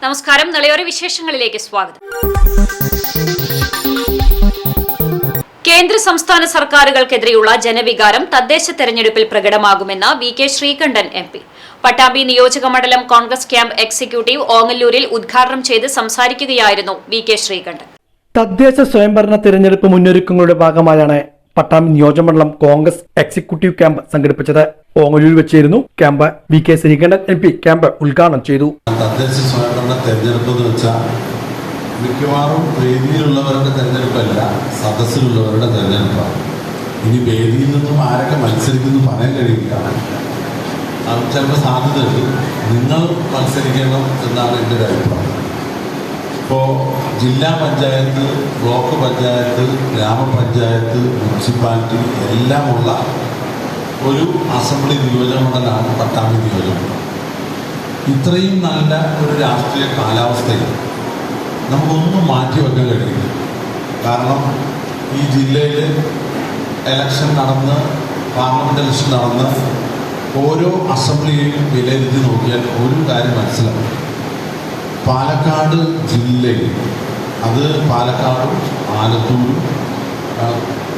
നമസ്കാരം. നിളയോര വിശേഷങ്ങളിലേക്ക് സ്വാഗതം. കേന്ദ്ര സംസ്ഥാന സർക്കാരുകൾക്കെതിരെയുള്ള ജനവികാരം തദ്ദേശ തെരഞ്ഞെടുപ്പിൽ പ്രകടമാകുമെന്ന് വി.കെ. ശ്രീകണ്ഠൻ എം.പി. പട്ടാമ്പി നിയോജക മണ്ഡലം കോൺഗ്രസ് ക്യാമ്പ് എക്സിക്യൂട്ടീവ് ഓങ്ങല്ലൂരിൽ ഉദ്ഘാടനം ചെയ്ത് സംസാരിക്കുകയായിരുന്നു വി.കെ. ശ്രീകണ്ഠൻ. തദ്ദേശ സ്വയംഭരണ തെരഞ്ഞെടുപ്പ് മുന്നൊരുക്കങ്ങളുടെ ഭാഗമായാണ് പട്ടാമ്പി നിയോജകമണ്ഡലം കോൺഗ്രസ് എക്സിക്യൂട്ടീവ് ക്യാമ്പ് സംഘടിപ്പിച്ചത്. ഓങ്ങല്ലൂരിൽ വെച്ചായിരുന്നു camp. VK. Sreekandan MP. Camp ഉദ്ഘാടനം ചെയ്തു. തദ്ദേശ സ്വയംഭരണ തെരഞ്ഞെടുപ്പ് എന്ന് വെച്ചാൽ മിക്കവാറും വേദിയിലുള്ളവരുടെ തെരഞ്ഞെടുപ്പല്ല, സദസ്സിലുള്ളവരുടെ തെരഞ്ഞെടുപ്പാണ്. ഇനി വേദിയിൽ നിന്നും ആരൊക്കെ മത്സരിക്കുന്നു പറയാൻ കഴിയില്ല. ചിലപ്പോൾ സാധ്യതയുണ്ട് നിങ്ങൾ മത്സരിക്കണം എന്നാണ് എൻ്റെ ഒരു അഭിപ്രായം. ഇപ്പോൾ ജില്ലാ പഞ്ചായത്ത്, ബ്ലോക്ക് പഞ്ചായത്ത്, ഗ്രാമപഞ്ചായത്ത്, മുനിസിപ്പാലിറ്റി എല്ലാമുള്ള ഒരു അസംബ്ലി നിയോജകമണ്ഡലമാണ് പട്ടാമ്പി നിയോജകമണ്ഡലം. ഇത്രയും നല്ല ഒരു രാഷ്ട്രീയ കാലാവസ്ഥയിൽ നമുക്കൊന്നും മാറ്റിവെക്കാൻ കഴിയില്ല. കാരണം ഈ ജില്ലയിൽ ഇലക്ഷൻ നടന്ന്, പാർലമെൻറ്റ് ഇലക്ഷൻ നടന്ന് ഓരോ അസംബ്ലിയെയും വിലയിരുത്തി നോക്കിയാൽ ഒരു കാര്യം മനസ്സിലാവും. പാലക്കാട് ജില്ലയിൽ, അത് പാലക്കാടും ആലത്തൂരും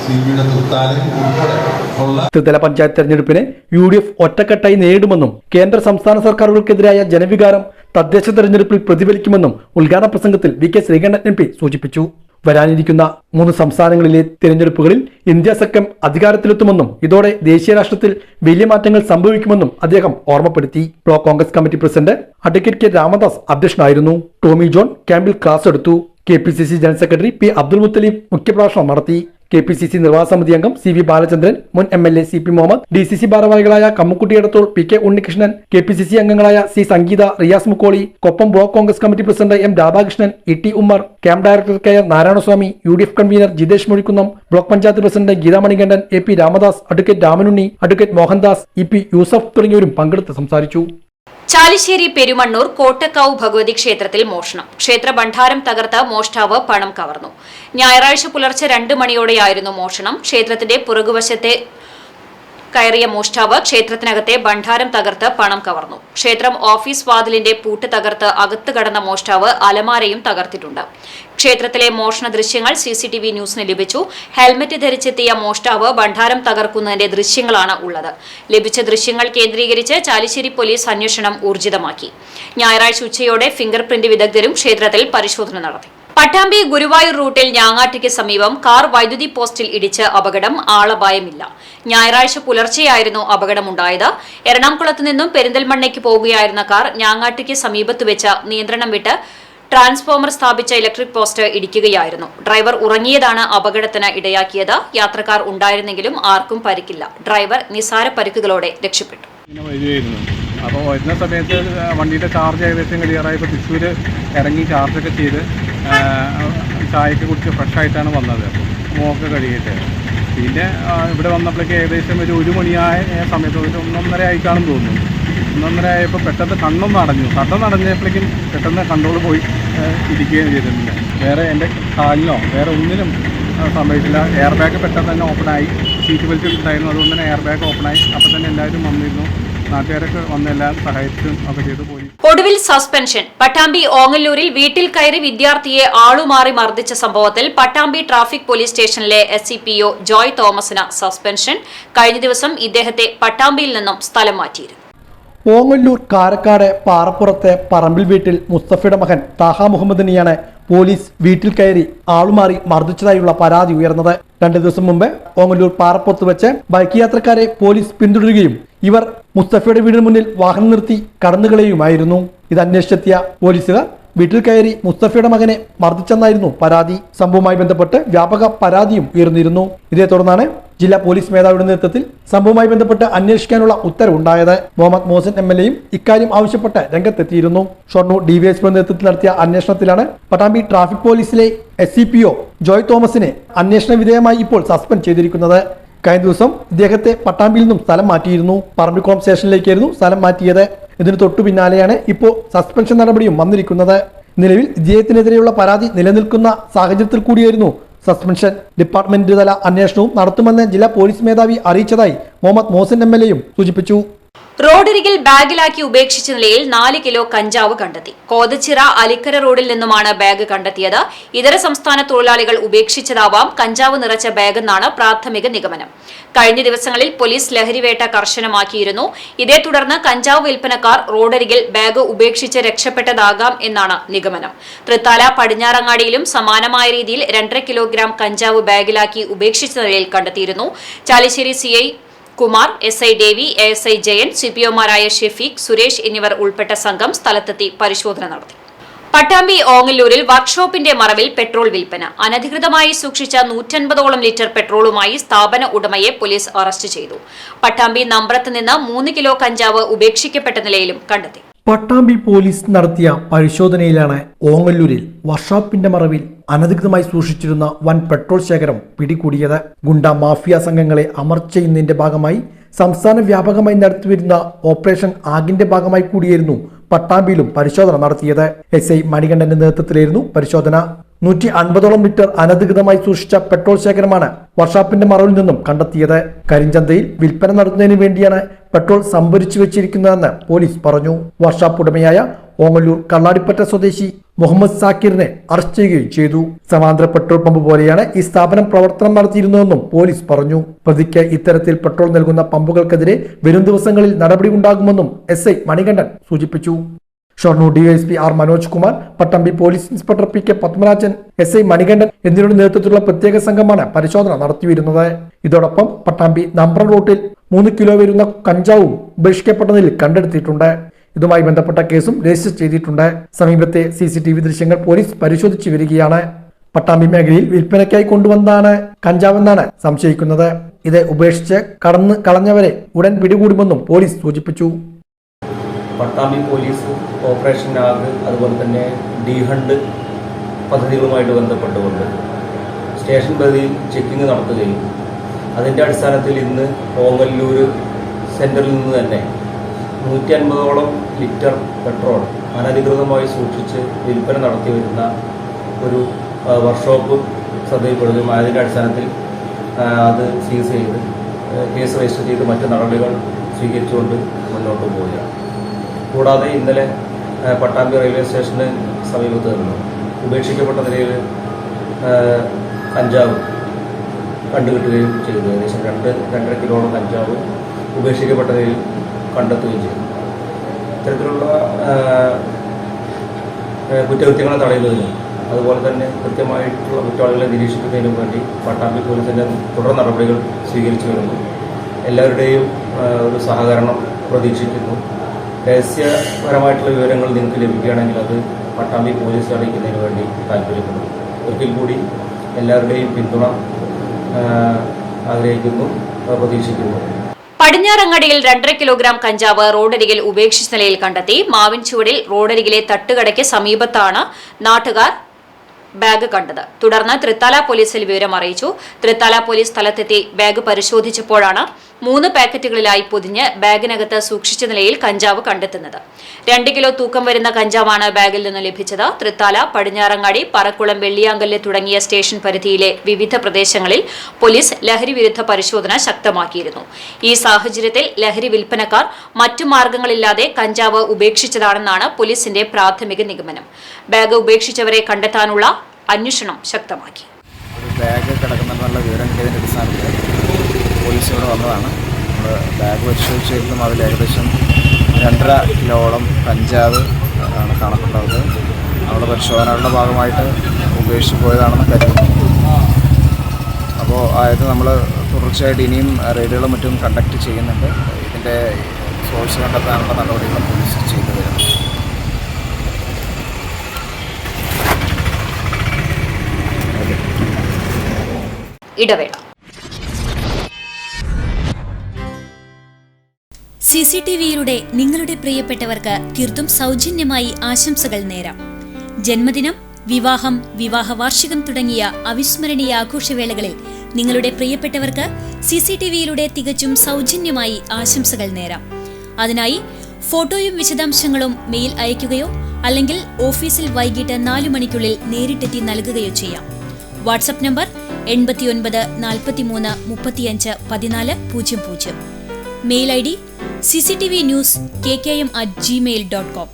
സിബിയുടെ തൃത്താലയും ഉൾപ്പെടെ ഉള്ള ത്രിതല പഞ്ചായത്ത് തെരഞ്ഞെടുപ്പിനെ UDF ഒറ്റക്കെട്ടായി നേരിടുമെന്നും കേന്ദ്ര സംസ്ഥാന സർക്കാരുകൾക്കെതിരായ ജനവികാരം തദ്ദേശ തെരഞ്ഞെടുപ്പിൽ പ്രതിഫലിക്കുമെന്നും ഉദ്ഘാടന പ്രസംഗത്തിൽ വി.കെ. ശ്രീകണ്ഠൻ എം.പി. സൂചിപ്പിച്ചു. വരാനിരിക്കുന്ന 3 സംസ്ഥാനങ്ങളിലെ തിരഞ്ഞെടുപ്പുകളിൽ ഇന്ത്യ സഖ്യം അധികാരത്തിലെത്തുമെന്നും ഇതോടെ ദേശീയ രാഷ്ട്രത്തിൽ വലിയ മാറ്റങ്ങൾ സംഭവിക്കുമെന്നും അദ്ദേഹം ഓർമ്മപ്പെടുത്തി. Block Congress committee president advocate K. Ramadas അധ്യക്ഷനായിരുന്നു. ടോമി ജോൺ ക്യാമ്പിൽ ക്ലാസ് എടുത്തു. KPCC general secretary P. Abdul Muthaleeb മുഖ്യപ്രഭാഷണം നടത്തി. KPCC നിർവാഹക സമിതി അംഗം CV ബാലചന്ദ്രൻ, മുൻ MLA CP മുഹമ്മദ്, DCC ഭാരവാഹികളായ കമ്മുക്കുട്ടി എടത്തോൾ, PK ഉണ്ണികൃഷ്ണൻ, KPCC അംഗങ്ങളായ C. Sangeetha, Riyas Mukkoli, Koppam block Congress committee president M. Radhakrishnan, ET Ummer, camp director KR Narayanaswamy, UDF convener Jithesh Muzhikkunnam, block panchayat president Geetha Manikandan, AP Ramadas, advocate Ramanunni, advocate Mohandas, EP Yusuf തുടങ്ങിയവരും പങ്കെടുത്ത് സംസാരിച്ചു. ചാലിശ്ശേരി പെരുമണ്ണൂർ കോട്ടക്കാവ് ഭഗവതി ക്ഷേത്രത്തിൽ മോഷണം. ക്ഷേത്ര ഭണ്ഡാരം തകർത്ത് മോഷ്ടാവ് പണം കവർന്നു. ഞായറാഴ്ച പുലർച്ചെ 2 മണിയോടെയായിരുന്നു മോഷണം. ക്ഷേത്രത്തിന്റെ പുറകുവശത്തെ കയറിയ മോഷ്ടാവ് ക്ഷേത്രത്തിനകത്തെ ഭണ്ഡാരം തകർത്ത് പണം കവർന്നു. ക്ഷേത്രം ഓഫീസ് വാതിലിന്റെ പൂട്ട് തകർത്ത് അകത്ത് കടന്ന മോഷ്ടാവ് അലമാരയും തകർത്തിട്ടുണ്ട്. ക്ഷേത്രത്തിലെ മോഷണ ദൃശ്യങ്ങൾ CCTV ന്യൂസിന് ലഭിച്ചു. ഹെൽമറ്റ് ധരിച്ചെത്തിയ മോഷ്ടാവ് ഭണ്ഡാരം തകർക്കുന്നതിന്റെ ദൃശ്യങ്ങളാണ് ഉള്ളത്. ലഭിച്ച ദൃശ്യങ്ങൾ കേന്ദ്രീകരിച്ച് ചാലിശ്ശേരി പോലീസ് അന്വേഷണം ഊർജിതമാക്കി. ഞായറാഴ്ച ഉച്ചയോടെ ഫിംഗർ പ്രിന്റ് വിദഗ്ധരും ക്ഷേത്രത്തിൽ പരിശോധന നടത്തി. പട്ടാമ്പി ഗുരുവായൂർ റൂട്ടിൽ ഞാങ്ങാട്ടിക്ക് സമീപം കാർ വൈദ്യുതി പോസ്റ്റിൽ ഇടിച്ച് അപകടം. ആളപായമില്ല. ഞായറാഴ്ച പുലർച്ചെയായിരുന്നു അപകടമുണ്ടായത്. എറണാകുളത്ത് നിന്നും പെരിന്തൽമണ്ണയ്ക്ക് പോകുകയായിരുന്ന കാർ ഞാങ്ങാട്ടിക്ക് സമീപത്ത് വെച്ച് നിയന്ത്രണം വിട്ട് ട്രാൻസ്ഫോമർ സ്ഥാപിച്ച ഇലക്ട്രിക് പോസ്റ്റ് ഇടിക്കുകയായിരുന്നു. ഡ്രൈവർ ഉറങ്ങിയതാണ് അപകടത്തിന് ഇടയാക്കിയത്. യാത്രക്കാർ ഉണ്ടായിരുന്നെങ്കിലും ആർക്കും പരിക്കില്ല. ഡ്രൈവർ നിസാര പരിക്കുകളോടെ രക്ഷപ്പെട്ടു. അപ്പോൾ വരുന്ന സമയത്ത് വണ്ടിയുടെ ചാർജ് ഏകദേശം ക്ലിയറായപ്പോൾ തൃശ്ശൂർ ഇറങ്ങി ചാർജൊക്കെ ചെയ്ത് ചായയൊക്കെ കുടിച്ച് ഫ്രഷായിട്ടാണ് വന്നത്. മോക്ക് കഴിയിട്ട് പിന്നെ ഇവിടെ വന്നപ്പോഴേക്ക് ഏകദേശം ഒരു 1 മണിയായ സമയത്ത് ഒരു 1:30 ആയിട്ടാണെന്ന് തോന്നുന്നു. 1:30 ആയപ്പോൾ പെട്ടെന്ന് കണ്ണൊന്ന് അടഞ്ഞപ്പോഴേക്കും പെട്ടെന്ന് കൺട്രോൾ പോയി ഇരിക്കുകയും ചെയ്തിട്ടുണ്ട്. വേറെ എൻ്റെ കാലിനോ വേറെ ഒന്നിനും സംഭവിച്ചില്ല. എയർ ബാഗ് പെട്ടെന്ന് തന്നെ ഓപ്പണായി. സീറ്റ് ബെൽറ്റ് ഉണ്ടായിരുന്നു, അതുകൊണ്ട് തന്നെ എയർ ബാഗ് ഓപ്പണായി. അപ്പോൾ തന്നെ എല്ലാവരും വന്നിരുന്നു. നാട്ടുകാരൊക്കെ വന്നെല്ലാം സഹായിച്ചും ഒക്കെ ചെയ്തു പോയി. ഒടുവിൽ സസ്പെൻഷൻ. പട്ടാമ്പി ഓങ്ങല്ലൂരിൽ വീട്ടിൽ കയറി വിദ്യാർത്ഥിയെ ആളുമാറി മർദ്ദിച്ച സംഭവത്തിൽ പട്ടാമ്പി ട്രാഫിക് പോലീസ് സ്റ്റേഷനിലെ SCPO ജോയ് തോമസിന് സസ്പെൻഷൻ. കഴിഞ്ഞ ദിവസം ഇദ്ദേഹത്തെ പട്ടാമ്പിയിൽ നിന്നും സ്ഥലം മാറ്റിയിരുന്നു. ഓങ്ങല്ലൂർ കാരക്കാട് പാറപ്പുറത്തെ പറമ്പിൽ വീട്ടിൽ മുസ്തഫയുടെ മകൻ താഹ മുഹമ്മദിനെയാണ് പോലീസ് വീട്ടിൽ കയറി ആളുമാറി മർദ്ദിച്ചതായുള്ള പരാതി ഉയർന്നത്. 2 ദിവസം മുമ്പ് ഓങ്ങല്ലൂർ പാറപ്പുറത്ത് വെച്ച് ബൈക്ക് യാത്രക്കാരെ പോലീസ് പിന്തുടരുകയും ഇവർ മുസ്തഫയുടെ വീടിന് മുന്നിൽ വാഹനം നിർത്തി കടന്നുകളയുമായിരുന്നു. ഇത് അന്വേഷിച്ചെത്തിയ പോലീസുകാർ വീട്ടിൽ കയറി മുസ്തഫയുടെ മകനെ മർദ്ദിച്ചെന്നായിരുന്നു പരാതി. സംഭവവുമായി ബന്ധപ്പെട്ട് വ്യാപക പരാതിയും ഉയർന്നിരുന്നു. ഇതേ തുടർന്നാണ് ജില്ലാ പോലീസ് മേധാവിയുടെ നേതൃത്വത്തിൽ സംഭവവുമായി ബന്ധപ്പെട്ട് അന്വേഷിക്കാനുള്ള ഉത്തരവുണ്ടായത്. മുഹമ്മദ് മോഹസിൻ MLAയും ഇക്കാര്യം ആവശ്യപ്പെട്ട് രംഗത്തെത്തിയിരുന്നു. ഷൊർണൂർ DVSP നേതൃത്വത്തിൽ നടത്തിയ അന്വേഷണത്തിലാണ് പട്ടാമ്പി ട്രാഫിക് പോലീസിലെ SCPO ജോയ് തോമസിനെ അന്വേഷണ വിധേയമായി ഇപ്പോൾ സസ്പെൻഡ് ചെയ്തിരിക്കുന്നത്. കഴിഞ്ഞ ദിവസം ഇദ്ദേഹത്തെ പട്ടാമ്പിയിൽ നിന്നും സ്ഥലം മാറ്റിയിരുന്നു. പറമ്പിക്കുളം സ്റ്റേഷനിലേക്കായിരുന്നു സ്ഥലം മാറ്റിയത്. ഇതിന് തൊട്ടു പിന്നാലെയാണ് ഇപ്പോൾ സസ്പെൻഷൻ നടപടിയും വന്നിരിക്കുന്നത്. നിലവിൽ ഇദ്ദേഹത്തിനെതിരെയുള്ള പരാതി നിലനിൽക്കുന്ന സാഹചര്യത്തിൽ കൂടിയായിരുന്നു സസ്പെൻഷൻ. ഡിപ്പാർട്ട്മെന്റ് തല അന്വേഷണവും നടത്തുമെന്ന് ജില്ലാ പോലീസ് മേധാവി അറിയിച്ചതായി മുഹമ്മദ് മോഹസിൻ MLAയും സൂചിപ്പിച്ചു. റോഡരികിൽ ബാഗിലാക്കി ഉപേക്ഷിച്ച നിലയിൽ 4 കിലോ കഞ്ചാവ് കണ്ടെത്തി. കോതച്ചിറ അലിക്കര റോഡിൽ നിന്നുമാണ് ബാഗ് കണ്ടെത്തിയത്. ഇതര സംസ്ഥാന തൊഴിലാളികൾ ഉപേക്ഷിച്ചതാവാം കഞ്ചാവ് നിറച്ച ബാഗെന്നാണ് പ്രാഥമിക നിഗമനം. കഴിഞ്ഞ ദിവസങ്ങളിൽ പോലീസ് ലഹരിവേട്ട കർശനമാക്കിയിരുന്നു. ഇതേ തുടർന്ന് കഞ്ചാവ് വിൽപ്പനക്കാർ റോഡരികിൽ ബാഗ് ഉപേക്ഷിച്ച് രക്ഷപ്പെട്ടതാകാം എന്നാണ് നിഗമനം. തൃത്താല പടിഞ്ഞാറങ്ങാടിയിലും സമാനമായ രീതിയിൽ 2.5 കിലോഗ്രാം കഞ്ചാവ് ബാഗിലാക്കി ഉപേക്ഷിച്ച നിലയിൽ കണ്ടെത്തിയിരുന്നു. ചാലിശ്ശേരി CI കുമാർ, SI ദേവി, ASI ജയൻ, CPOമാരായ ഷെഫീഖ്, സുരേഷ് എന്നിവർ ഉൾപ്പെട്ട സംഘം സ്ഥലത്തെത്തി പരിശോധന നടത്തി. പട്ടാമ്പി ഓങ്ങല്ലൂരിൽ വർക്ക്ഷോപ്പിന്റെ മറവിൽ പെട്രോൾ വിൽപ്പന. അനധികൃതമായി സൂക്ഷിച്ച 150ഓളം ലിറ്റർ പെട്രോളുമായി സ്ഥാപന ഉടമയെ പോലീസ് അറസ്റ്റ് ചെയ്തു. പട്ടാമ്പി നമ്പ്രത്ത് നിന്ന് 3 കിലോ കഞ്ചാവ് ഉപേക്ഷിക്കപ്പെട്ട നിലയിലും കണ്ടെത്തി. പട്ടാമ്പി പോലീസ് നടത്തിയ പരിശോധനയിലാണ് ഓങ്ങല്ലൂരിൽ വർക്ക്ഷോപ്പിന്റെ മറവിൽ അനധികൃതമായി സൂക്ഷിച്ചിരുന്ന വൻ പെട്രോൾ ശേഖരം പിടികൂടിയത്. ഗുണ്ട മാഫിയ സംഘങ്ങളെ അമർച്ച ചെയ്യുന്നതിന്റെ ഭാഗമായി സംസ്ഥാന വ്യാപകമായി നടത്തിവരുന്ന ഓപ്പറേഷൻ ആഗിന്റെ ഭാഗമായി കൂടിയായിരുന്നു പട്ടാമ്പിയിലും പരിശോധന നടത്തിയത്. SI മണികണ്ഠന്റെ നേതൃത്വത്തിലായിരുന്നു പരിശോധന. 150ഓളം ലിറ്റർ അനധികൃതമായി സൂക്ഷിച്ച പെട്രോൾ ശേഖരമാണ് വർക്ക്ഷോപ്പിന്റെ മറവിൽ നിന്നും കണ്ടെത്തിയത്. കരിഞ്ചന്തയിൽ വിൽപ്പന നടത്തുന്നതിന് വേണ്ടിയാണ് പെട്രോൾ സംഭരിച്ചു വെച്ചിരിക്കുന്നതെന്ന് പോലീസ് പറഞ്ഞു. വർക്ക്ഷോപ്പ് ഉടമയായ ഓങ്ങല്ലൂർ കള്ളാടിപ്പറ്റ സ്വദേശി മുഹമ്മദ് സാക്കിറിനെ അറസ്റ്റ് ചെയ്യുകയും ചെയ്തു. സമാന്തര പെട്രോൾ പമ്പ് പോലെയാണ് ഈ സ്ഥാപനം പ്രവർത്തനം നടത്തിയിരുന്നതെന്നും പോലീസ് പറഞ്ഞു. പ്രതിക്ക് ഇത്തരത്തിൽ പെട്രോൾ നൽകുന്ന പമ്പുകൾക്കെതിരെ വരും ദിവസങ്ങളിൽ നടപടി ഉണ്ടാകുമെന്നും SI മണികണ്ഠൻ സൂചിപ്പിച്ചു. Shoranur DSP R Manoj Kumar, Pattambi police inspector PK Padmarajan, SI Manikandan എന്നിവരുടെ നേതൃത്വത്തിലുള്ള പ്രത്യേക സംഘമാണ് പരിശോധന നടത്തിവരുന്നത്. ഇതോടൊപ്പം പട്ടാമ്പി നമ്പ്രം റൂട്ടിൽ 3 കിലോ വരുന്ന കഞ്ചാവും ഉപേക്ഷിക്കപ്പെട്ട നിലയിൽ കണ്ടെടുത്തിട്ടുണ്ട്. ഇതുമായി ബന്ധപ്പെട്ട കേസും രജിസ്റ്റർ ചെയ്തിട്ടുണ്ട്. സമീപത്തെ CCTV ദൃശ്യങ്ങൾ പോലീസ് പരിശോധിച്ചു വരികയാണ്. പട്ടാമ്പി മേഖലയിൽ വിൽപ്പനയ്ക്കായി കൊണ്ടുവന്നതാണ് കഞ്ചാവെന്നാണ് സംശയിക്കുന്നത്. ഇത് ഉപേക്ഷിച്ച് കടന്നു കളഞ്ഞവരെ ഉടൻ പിടികൂടുമെന്നും പോലീസ് സൂചിപ്പിച്ചു. പട്ടാമ്പി പോലീസ് ഓപ്പറേഷൻ ആഗ് അതുപോലെ തന്നെ D-ഹണ്ട് പദ്ധതികളുമായിട്ട് ബന്ധപ്പെട്ടുകൊണ്ട് സ്റ്റേഷൻ പരിധിയിൽ ചെക്കിംഗ് നടത്തുകയും അതിൻ്റെ അടിസ്ഥാനത്തിൽ ഇന്ന് ഓങ്ങല്ലൂർ സെൻറ്ററിൽ നിന്ന് തന്നെ 150ഓളം ലിറ്റർ പെട്രോൾ അനധികൃതമായി സൂക്ഷിച്ച് വിൽപ്പന നടത്തി വരുന്ന ഒരു വർക്ക്ഷോപ്പ് ശ്രദ്ധയിൽപ്പെടുകയും അതിൻ്റെ അടിസ്ഥാനത്തിൽ അത് സീസ് ചെയ്ത് കേസ് രജിസ്റ്റർ ചെയ്ത് മറ്റ് നടപടികൾ സ്വീകരിച്ചുകൊണ്ട് മുന്നോട്ട് പോവുകയാണ്. കൂടാതെ ഇന്നലെ പട്ടാമ്പി റെയിൽവേ സ്റ്റേഷന് സമീപത്ത് നിന്ന് ഉപേക്ഷിക്കപ്പെട്ട നിലയിൽ കഞ്ചാവ് കണ്ടുകിട്ടുകയും ചെയ്തു. ഏകദേശം 2.5 കിലോളം കഞ്ചാവ് ഉപേക്ഷിക്കപ്പെട്ട നിലയിൽ കണ്ടെത്തുകയും ചെയ്തു. ഇത്തരത്തിലുള്ള കുറ്റകൃത്യങ്ങളെ തടയുന്നതിനും അതുപോലെ തന്നെ കൃത്യമായിട്ടുള്ള കുറ്റവാളികളെ നിരീക്ഷിക്കുന്നതിനും വേണ്ടി പട്ടാമ്പി പോലീസിൻ്റെ തുടർ നടപടികൾ സ്വീകരിച്ചു വരുന്നു. എല്ലാവരുടെയും ഒരു സഹകരണം പ്രതീക്ഷിക്കുന്നു. രഹസ്യപരമായിട്ടുള്ള വിവരങ്ങൾ നിങ്ങൾക്ക് ലഭിക്കുകയാണെങ്കിൽ അത് പട്ടാമ്പി പോലീസ് അറിയിക്കുന്നതിന് വേണ്ടി താല്പര്യപ്പെടുന്നു. ഒരിക്കൽ കൂടി എല്ലാവരുടെയും പിന്തുണ ആഗ്രഹിക്കുന്നു, പ്രതീക്ഷിക്കുന്നു. പടിഞ്ഞാറങ്ങാടിയിൽ 2.5 കിലോഗ്രാം കഞ്ചാവ് റോഡരികിൽ ഉപേക്ഷിച്ച നിലയിൽ കണ്ടെത്തി. മാവിൻചുവടിൽ റോഡരികിലെ തട്ടുകടയ്ക്ക് സമീപത്താണ് നാട്ടുകാർ ബാഗ് കണ്ടത്. തുടർന്ന് തൃത്താല പോലീസിൽ വിവരം അറിയിച്ചു. തൃത്താല പോലീസ് സ്ഥലത്തെത്തി ബാഗ് പരിശോധിച്ചപ്പോഴാണ് 3 പാക്കറ്റുകളിലായി പൊതിഞ്ഞ് ബാഗിനകത്ത് സൂക്ഷിച്ച നിലയിൽ കഞ്ചാവ് കണ്ടെത്തുന്നത്. 2 കിലോ തൂക്കം വരുന്ന കഞ്ചാവാണ് ബാഗിൽ നിന്ന് ലഭിച്ചത്. തൃത്താല, പടിഞ്ഞാറങ്ങാടി, പറക്കുളം, വെള്ളിയാങ്കല്ല് തുടങ്ങിയ സ്റ്റേഷൻ പരിധിയിലെ വിവിധ പ്രദേശങ്ങളിൽ പോലീസ് ലഹരി വിരുദ്ധ പരിശോധന ശക്തമാക്കിയിരുന്നു. ഈ സാഹചര്യത്തിൽ ലഹരി വിൽപ്പനക്കാർ മറ്റു മാർഗങ്ങളില്ലാതെ കഞ്ചാവ് ഉപേക്ഷിച്ചതാണെന്നാണ് പോലീസിന്റെ പ്രാഥമിക നിഗമനം. ബാഗ് ഉപേക്ഷിച്ചവരെ കണ്ടെത്താനുള്ള അന്വേഷണം ശക്തമാക്കി. ബാഗ് കിടക്കുന്നുള്ള വിവരം കിട്ടിയതിൻ്റെ അടിസ്ഥാനത്തിൽ പോലീസ് ഇവിടെ വന്നതാണ്. നമ്മൾ ബാഗ് പരിശോധിച്ചിരുന്നു. അതിൽ ഏകദേശം 2.5 കിലോളം കഞ്ചാവ് ആണ് കാണപ്പെടുന്നത്. നമ്മുടെ പരിശോധനകളുടെ ഭാഗമായിട്ട് ഉപേക്ഷിച്ച് പോയതാണെന്ന് കരുതുന്നു. അപ്പോൾ അതായത് നമ്മൾ തുടർച്ചയായിട്ട് ഇനിയും റെയ്ഡുകളും മറ്റും കണ്ടക്ട് ചെയ്യുന്നുണ്ട്. ഇതിൻ്റെ സോഴ്സ് കണ്ടെത്താനുള്ള നടപടികളും പോലീസ് ചെയ്തു വരുന്നു. ഇടവേള. CCTVയിലൂടെ നിങ്ങളുടെ പ്രിയപ്പെട്ടവർക്ക് തീർത്തും സൗജന്യമായി ആശംസകൾ നേരാം. ജന്മദിനം, വിവാഹം, വിവാഹ വാർഷികം തുടങ്ങിയ അവിസ്മരണീയ ആഘോഷവേളകളിൽ നിങ്ങളുടെ പ്രിയപ്പെട്ടവർക്ക് CCTVയിലൂടെ തികച്ചും സൗജന്യമായി ആശംസകൾ നേരാം. അതിനായി ഫോട്ടോയും വിശദാംശങ്ങളും മെയിൽ അയയ്ക്കുകയോ അല്ലെങ്കിൽ ഓഫീസിൽ വൈകിട്ട് 4 മണിക്കുള്ളിൽ നേരിട്ടെത്തി നൽകുകയോ ചെയ്യാം. WhatsApp number 89 43 35 14 00. Mail ID CCTV News kkm@gmail.com.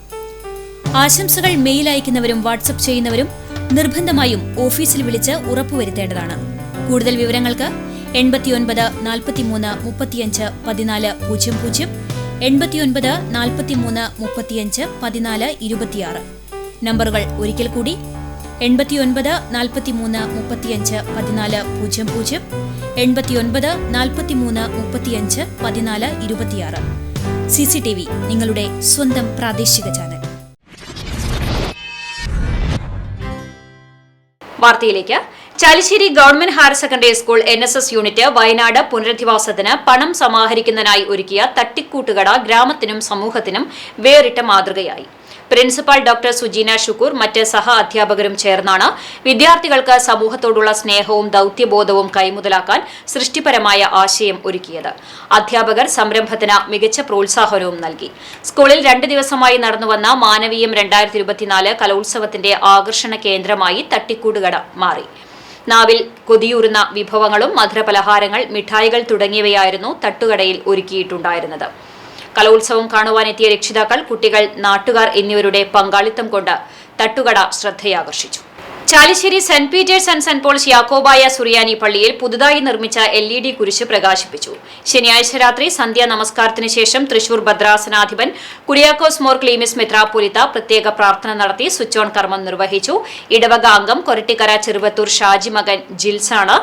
ആശംസകൾ മെയിൽ അയക്കുന്നവരും വാട്സപ്പ് ചെയ്യുന്നവരും നിർബന്ധമായും ഓഫീസിൽ വിളിച്ച് ഉറപ്പുവരുത്തേണ്ടതാണ്. കൂടുതൽ വിവരങ്ങൾക്ക് 89 43 35 14 00, 89 43 35 14 26. നമ്പറുകൾ ഒരിക്കൽ കൂടി 89 43 35 14 00, 89 43 35 14 26. CCTV, നിങ്ങളുടെ സ്വന്തം പ്രാദേശിക ചാനൽ. വാർത്തയിലേക്ക്. Chalissery government higher secondary school NSS unit Wayanad പുനരധിവാസത്തിന് പണം സമാഹരിക്കുന്നതിനായി ഒരുക്കിയ തട്ടിക്കൂട്ടുകട ഗ്രാമത്തിനും സമൂഹത്തിനും വേറിട്ട മാതൃകയായി. പ്രിൻസിപ്പൽ ഡോക്ടർ സുജീന ഷുക്കൂർ മറ്റ് സഹ അധ്യാപകരും ചേർന്നാണ് വിദ്യാർത്ഥികൾക്ക് സമൂഹത്തോടുള്ള സ്നേഹവും ദൌത്യബോധവും കൈമുതലാക്കാൻ സൃഷ്ടിപരമായ ആശയം ഒരുക്കിയത്. അധ്യാപകർ സംരംഭത്തിന് മികച്ച പ്രോത്സാഹനവും നൽകി. സ്കൂളിൽ 2 ദിവസമായി നടന്നുവന്ന മാനവീയം 2024 കലോത്സവത്തിന്റെ ആകർഷണ കേന്ദ്രമായി തട്ടിക്കൂട്ടുകട മാറി. നാവിൽ കൊതിയൂറുന്ന വിഭവങ്ങളും മധുരപലഹാരങ്ങൾ, മിഠായികൾ തുടങ്ങിയവയായിരുന്നു തട്ടുകടയിൽ ഒരുക്കിയിട്ടുണ്ടായിരുന്നത്. കലോത്സവം കാണുവാനെത്തിയ രക്ഷിതാക്കൾ, കുട്ടികൾ, നാട്ടുകാർ എന്നിവരുടെ പങ്കാളിത്തം കൊണ്ട് തട്ടുകട ശ്രദ്ധയാകർഷിച്ചു. Chalissery saint Peter's and saint Paul's Yakobaya Suriyani പള്ളിയിൽ പുതുതായി നിർമ്മിച്ച LED കുരിശ് പ്രകാശിപ്പിച്ചു. ശനിയാഴ്ച രാത്രി സന്ധ്യാ നമസ്കാരത്തിന് ശേഷം തൃശൂർ ഭദ്രാസനാധിപൻ കുര്യാക്കോസ് മോർ ക്ലീമിസ് മെത്രാപ്പൊലീത്ത പ്രത്യേക പ്രാർത്ഥന നടത്തി സ്വിച്ച് ഓൺ കർമ്മം നിർവഹിച്ചു. ഇടവക അംഗം കൊരട്ടിക്കര ചെറുവത്തൂർ ഷാജി മകൻ ജിൽസാണ്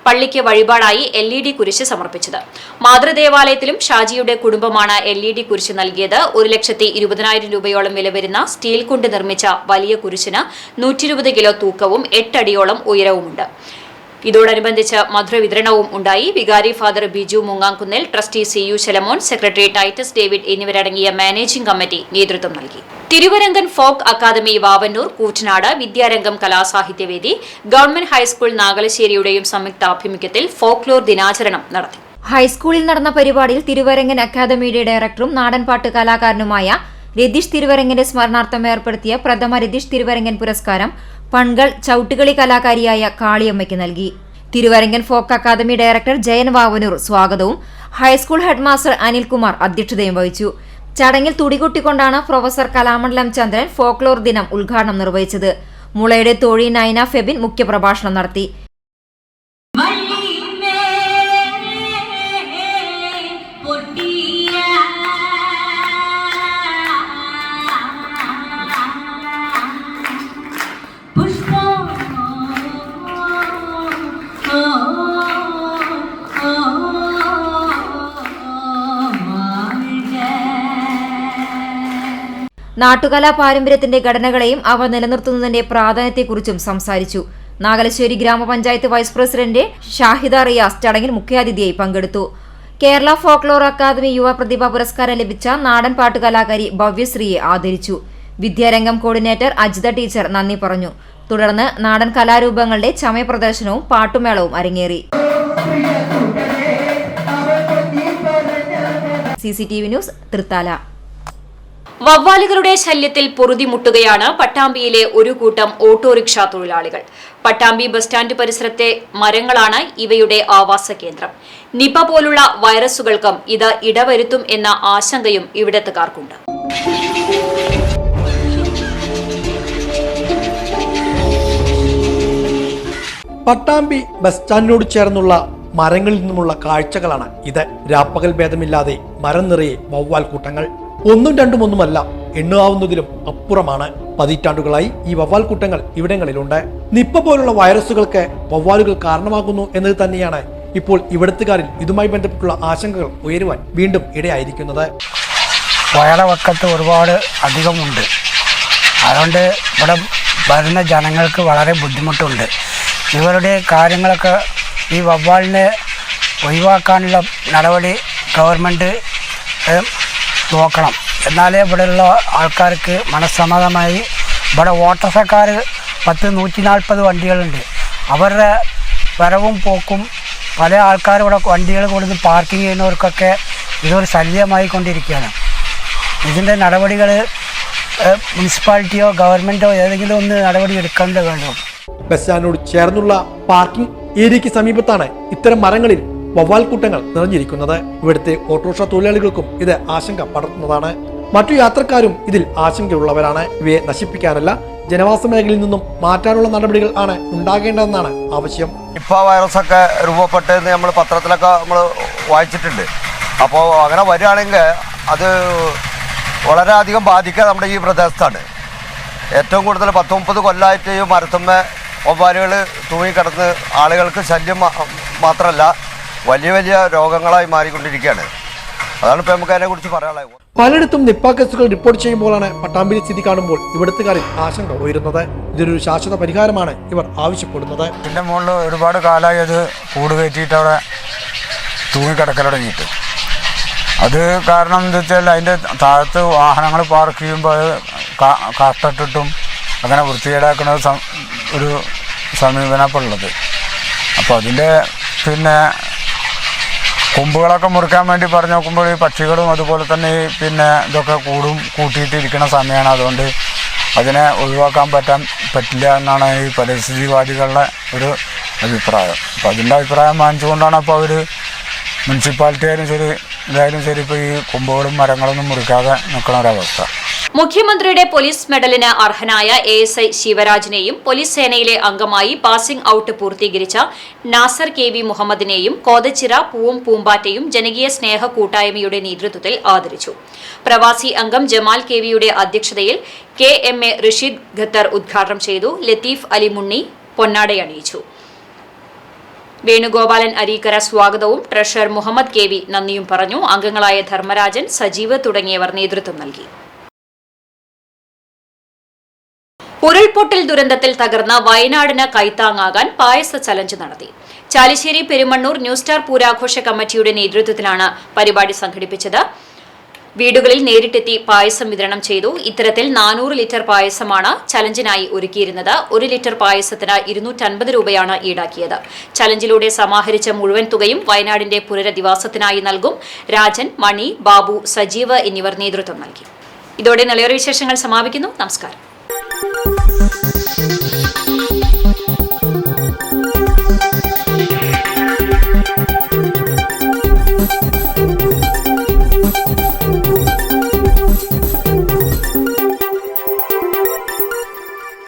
പള്ളിക്ക് വഴിപാടായി LED കുരിശ് സമർപ്പിച്ചത്. മാതൃദേവാലയത്തിലും ഷാജിയുടെ കുടുംബമാണ് LED കുരിശ് നൽകിയത്. 1,20,000 രൂപയോളം വില വരുന്ന സ്റ്റീൽ കൊണ്ട് നിർമ്മിച്ച വലിയ കുരിശിന് 120 കിലോ തൂക്കവും 8 അടിയോളം ഉയരവുമുണ്ട്. ഇതോടനുബന്ധിച്ച് മധുരവിതരണവും ഉണ്ടായി. വികാരി father Biju Mungamkunnel, trustee CU Shalamon, secretary Titus David എന്നിവരടങ്ങിയ മാനേജിംഗ് കമ്മിറ്റി നേതൃത്വം നൽകി. Thiruvarangan folk academy Vavannur, Koottanad, Vidyarangam Kalasahithyavedi, government high school നാഗലശ്ശേരിയുടെയും സംയുക്താഭിമുഖ്യത്തിൽ ഫോക്ലോർ ദിനാചരണം നടത്തി. ഹൈസ്കൂളിൽ നടന്ന പരിപാടിയിൽ തിരുവരങ്കൻ അക്കാദമിയുടെ ഡയറക്ടറും നാടൻപാട്ട് കലാകാരനുമായ രതീഷ് തിരുവരങ്കന്റെ സ്മരണാർത്ഥം ഏർപ്പെടുത്തിയ പ്രഥമ രതീഷ് തിരുവരങ്കൻ പുരസ്കാരം പൺകൾ ചവിട്ടുകളി കലാകാരിയായ കാളിയമ്മയ്ക്ക് നൽകി. Thiruvarangan folk academy director Jayan Vavanoor സ്വാഗതവും ഹൈസ്കൂൾ ഹെഡ്മാസ്റ്റർ അനിൽകുമാർ അധ്യക്ഷതയും വഹിച്ചു. ചടങ്ങിൽ തുടികൊട്ടിക്കൊണ്ടാണ് പ്രൊഫസർ കലാമണ്ഡലം ചന്ദ്രൻ ഫോക്ലോർ ദിനം ഉദ്ഘാടനം നിർവഹിച്ചത്. മുളയുടെ തോഴി നൈന ഫെബിൻ മുഖ്യപ്രഭാഷണം നടത്തി. നാട്ടുകലാ പാരമ്പര്യത്തിന്റെ ഘടനകളെയും അവ നിലനിർത്തുന്നതിന്റെ പ്രാധാന്യത്തെക്കുറിച്ചും സംസാരിച്ചു. നാഗലശ്ശേരി ഗ്രാമപഞ്ചായത്ത് വൈസ് പ്രസിഡന്റ് ഷാഹിദ റിയാസ് ചടങ്ങിൽ മുഖ്യാതിഥിയായി പങ്കെടുത്തു. കേരള ഫോക്ലോർ അക്കാദമി യുവ പ്രതിഭ പുരസ്കാരം ലഭിച്ച നാടൻ പാട്ട് കലാകാരി ഭവ്യശ്രീയെ ആദരിച്ചു. വിദ്യാരംഗം കോർഡിനേറ്റർ അജിത ടീച്ചർ നന്ദി പറഞ്ഞു. തുടർന്ന് നാടൻ കലാരൂപങ്ങളുടെ ചമയ പ്രദർശനവും പാട്ടുമേളവും അരങ്ങേറി. CCTV news, Thrithala. വവ്വാലുകളുടെ ശല്യത്തിൽ പൊറുതിമുട്ടുകയാണ് പട്ടാമ്പിയിലെ ഒരു കൂട്ടം ഓട്ടോറിക്ഷ തൊഴിലാളികൾ. പട്ടാമ്പി ബസ് സ്റ്റാൻഡ് പരിസരത്തെ മരങ്ങളാണ് ഇവയുടെ ആവാസ കേന്ദ്രം. നിപ പോലുള്ള വൈറസുകൾക്കും ഇത് ഇടവരുത്തും എന്ന ആശങ്കയും ഇവിടത്തുകാർക്കുണ്ട്. പട്ടാമ്പി ബസ് സ്റ്റാൻഡിനോട് ചേർന്നുള്ള മരങ്ങളിൽ നിന്നുമുള്ള കാഴ്ചകളാണ് ഇത്. രാപ്പകൽ ഭേദമില്ലാതെ മരം നിറയെ വവ്വാൽ കൂട്ടങ്ങൾ. 1ഉം 2ഉം ഒന്നുമല്ല, എണ്ണാവുന്നതിലും അപ്പുറമാണ്. പതിറ്റാണ്ടുകളായി ഈ വവ്വാൽ കൂട്ടങ്ങൾ ഇവിടങ്ങളിലുണ്ട്. നിപ്പ പോലുള്ള വൈറസുകൾക്ക് വവ്വാലുകൾ കാരണമാകുന്നു എന്നത് തന്നെയാണ് ഇപ്പോൾ ഇവിടത്തുകാരിൽ ഇതുമായി ബന്ധപ്പെട്ടുള്ള ആശങ്കകൾ ഉയരുവാൻ വീണ്ടും ഇടയായിരിക്കുന്നത്. വയറവക്കത്ത് ഒരുപാട് അധികമുണ്ട്. അതുകൊണ്ട് ഇവിടെ വരുന്ന ജനങ്ങൾക്ക് വളരെ ബുദ്ധിമുട്ടുണ്ട്. ഇവരുടെ കാര്യങ്ങളൊക്കെ ഈ വവ്വാലിനെ ഒഴിവാക്കാനുള്ള നടപടി ഗവൺമെൻറ് നോക്കണം. എന്നാലേ ഇവിടെയുള്ള ആൾക്കാർക്ക് മനസ്സമ്മതമായി. ഇവിടെ ഓട്ടോറിക്ഷക്കാർ 140 വണ്ടികളുണ്ട്. അവരുടെ വരവും പോക്കും പല ആൾക്കാരും ഇവിടെ വണ്ടികൾ കൊടുത്ത് പാർക്കിംഗ് ചെയ്യുന്നവർക്കൊക്കെ ഇതൊരു ശല്യമായി കൊണ്ടിരിക്കുകയാണ്. ഇതിൻ്റെ നടപടികൾ മുനിസിപ്പാലിറ്റിയോ ഗവൺമെൻറ്റോ ഏതെങ്കിലും ഒന്ന് നടപടി എടുക്കേണ്ടത് വേണം. ബസ് സ്റ്റാൻഡിനോട് ചേർന്നുള്ള പാർക്കിംഗ് ഏരിയയ്ക്ക് സമീപത്താണ് ഇത്തരം മരങ്ങളിൽ വവ്വാൽക്കൂട്ടങ്ങൾ നിറഞ്ഞിരിക്കുന്നത്. ഇവിടുത്തെ ഓട്ടോറിക്ഷ തൊഴിലാളികൾക്കും ഇത് ആശങ്ക പടർത്തുന്നതാണ്. മറ്റു യാത്രക്കാരും ഇതിൽ ആശങ്കയുള്ളവരാണ്. ഇവയെ നശിപ്പിക്കാനല്ല, ജനവാസ മേഖലയിൽ നിന്നും മാറ്റാനുള്ള നടപടികൾ ആണ് ഉണ്ടാകേണ്ടതെന്നാണ് ആവശ്യം. നിപ്പ വൈറസൊക്കെ രൂപപ്പെട്ടെന്ന് നമ്മൾ പത്രത്തിലൊക്കെ നമ്മൾ വായിച്ചിട്ടുണ്ട്. അപ്പോൾ അങ്ങനെ വരികയാണെങ്കിൽ അത് വളരെയധികം ബാധിക്കുക നമ്മുടെ ഈ പ്രദേശത്താണ്. ഏറ്റവും കൂടുതൽ 10-30 കൊല്ലമായിട്ട് ഈ മരത്തുമ്മ വവ്വാലുകൾ തൂങ്ങിക്കിടന്ന് ആളുകൾക്ക് ശല്യം മാത്രമല്ല വലിയ വലിയ രോഗങ്ങളായി മാറിക്കൊണ്ടിരിക്കുകയാണ്. അതാണ് ഇപ്പോൾ നമുക്ക് അതിനെക്കുറിച്ച് പറയാനുള്ളത്. പലയിടത്തും നിപ്പ കേസുകൾ റിപ്പോർട്ട് ചെയ്യുമ്പോഴാണ് പട്ടാമ്പിയിലെ സ്ഥിതി കാണുമ്പോൾ ഇവിടുത്തുകാരിൽ ആശങ്ക ഉയരുന്നത്. ഇതിനൊരു ശാശ്വത പരിഹാരമാണ് ഇവർ ആവശ്യപ്പെടുന്നത്. ഇതിൻ്റെ മുകളിൽ ഒരുപാട് കാലമായി അത് കൂട് കയറ്റിയിട്ട് അവിടെ തൂങ്ങിക്കിടക്കൽ തുടങ്ങിയിട്ട്. അത് കാരണം എന്താ വെച്ചാൽ അതിൻ്റെ താഴത്ത് വാഹനങ്ങൾ പാർക്ക് ചെയ്യുമ്പോൾ അത് കാട്ടിട്ടിട്ടും അങ്ങനെ വൃത്തികേടാക്കുന്ന ഒരു സമീപനപ്പോൾ ഉള്ളത്. അപ്പോൾ അതിൻ്റെ പിന്നെ കൊമ്പുകളൊക്കെ മുറിക്കാൻ വേണ്ടി പറഞ്ഞു നോക്കുമ്പോൾ ഈ പക്ഷികളും അതുപോലെ തന്നെ ഇതൊക്കെ കൂട്ടിയിട്ടിരിക്കുന്ന സമയമാണ്. അതുകൊണ്ട് അതിനെ ഒഴിവാക്കാൻ പറ്റില്ല എന്നാണ് ഈ പരിസ്ഥിതിവാദികളുടെ ഒരു അഭിപ്രായം. അപ്പോൾ അതിൻ്റെ അഭിപ്രായം മാനിച്ചുകൊണ്ടാണ് അപ്പോൾ അവർ മുനിസിപ്പാലിറ്റി ആയാലും ശരി ഇതായാലും ശരി ഇപ്പോൾ ഈ കൊമ്പുകളും മരങ്ങളൊന്നും മുറിക്കാതെ നിൽക്കുന്ന ഒരവസ്ഥ. മുഖ്യമന്ത്രിയുടെ പോലീസ് മെഡലിന് അർഹനായ ASI ശിവരാജിനെയും പോലീസ് സേനയിലെ അംഗമായി പാസിംഗ് ഔട്ട് പൂർത്തീകരിച്ച നാസർ KV മുഹമ്മദിനെയും കോതച്ചിറ പൂവും പൂമ്പാറ്റയും ജനകീയ സ്നേഹ കൂട്ടായ്മയുടെ നേതൃത്വത്തിൽ ആദരിച്ചു. പ്രവാസി അംഗം ജമാൽ KVയുടെ അധ്യക്ഷതയിൽ KMA റഷീദ് ഖത്തർ ഉദ്ഘാടനം ചെയ്തു. ലത്തീഫ് അലി മുണ്ണി പൊന്നാടയണിയിച്ചു. വേണുഗോപാലൻ അരീക്കര സ്വാഗതവും ട്രഷറർ മുഹമ്മദ് KV നന്ദിയും പറഞ്ഞു. അംഗങ്ങളായ ധർമ്മരാജൻ, സജീവ് തുടങ്ങിയവർ നേതൃത്വം നൽകി. ഉരുൾപൊട്ടൽ ദുരന്തത്തിൽ തകർന്ന വയനാടിന് കൈത്താങ്ങാകാൻ പായസ ചലഞ്ച് നടത്തി. ചാലിശ്ശേരി പെരുമണ്ണൂർ ന്യൂ സ്റ്റാർ പൂരാഘോഷ കമ്മിറ്റിയുടെ നേതൃത്വത്തിലാണ് പരിപാടി സംഘടിപ്പിച്ചത്. വീടുകളിൽ നേരിട്ടെത്തി പായസം വിതരണം ചെയ്തു. ഇത്തരത്തിൽ 400 ലിറ്റർ പായസമാണ് ചലഞ്ചിനായി ഒരുക്കിയിരുന്നത്. 1 ലിറ്റർ പായസത്തിന് 250 രൂപയാണ് ഈടാക്കിയത്. ചലഞ്ചിലൂടെ സമാഹരിച്ച മുഴുവൻ തുകയും വയനാടിന്റെ പുനരധിവാസത്തിനായി നൽകും. രാജൻ, മണി, ബാബു, സജീവ് എന്നിവർ നേതൃത്വം നൽകി. ഇതോടെ നിലയൊരു വിശേഷങ്ങൾ സമാപിക്കുന്നു. നമസ്കാരം.